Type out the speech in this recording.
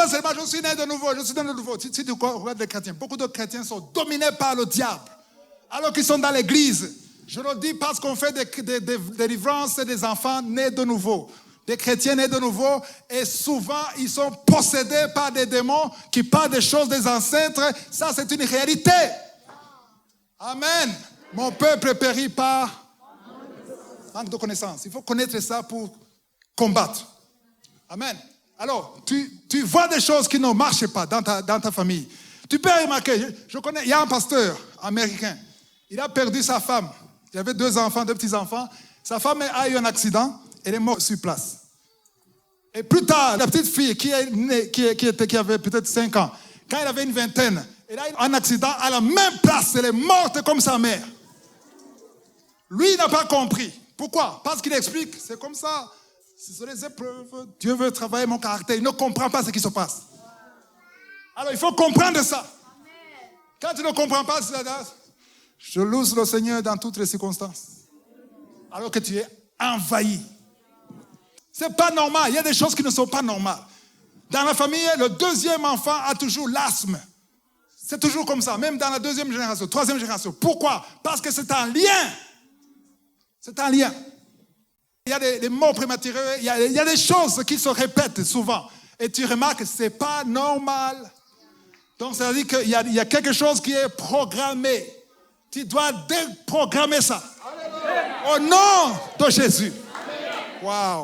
crois seulement, je suis né de nouveau, je suis né de nouveau. Si tu regardes les chrétiens, beaucoup de chrétiens sont dominés par le diable, alors qu'ils sont dans l'église. Je le dis parce qu'on fait des délivrances des enfants nés de nouveau. Des chrétiens nés de nouveau, et souvent, ils sont possédés par des démons qui parlent des choses des ancêtres. Ça, c'est une réalité. Amen. Mon peuple périt par manque de connaissance. Il faut connaître ça pour combattre. Amen. Alors, tu vois des choses qui ne marchent pas dans ta famille. Tu peux remarquer, je connais, il y a un pasteur américain. Il a perdu sa femme. Il avait 2 enfants, 2 petits-enfants. Sa femme a eu un accident. Elle est morte sur place. Et plus tard, la petite fille qui avait peut-être 5 ans, quand elle avait une vingtaine, elle a eu un accident à la même place. Elle est morte comme sa mère. Lui, il n'a pas compris. Pourquoi? Parce qu'il explique, c'est comme ça. Ce sont les épreuves. Dieu veut travailler mon caractère. Il ne comprend pas ce qui se passe. Alors, il faut comprendre ça. Quand tu ne comprends pas, je loue le Seigneur dans toutes les circonstances. Alors que tu es envahi. C'est pas normal. Il y a des choses qui ne sont pas normales. Dans la famille, le 2e enfant a toujours l'asthme. C'est toujours comme ça. Même dans la 2e génération, 3e génération. Pourquoi? Parce que c'est un lien. C'est un lien. Il y a des morts prématurées. Il y a des choses qui se répètent souvent. Et tu remarques que ce n'est pas normal. Donc, ça veut dire qu'il y a quelque chose qui est programmé. Tu dois déprogrammer ça. Au nom de Jésus. Wow.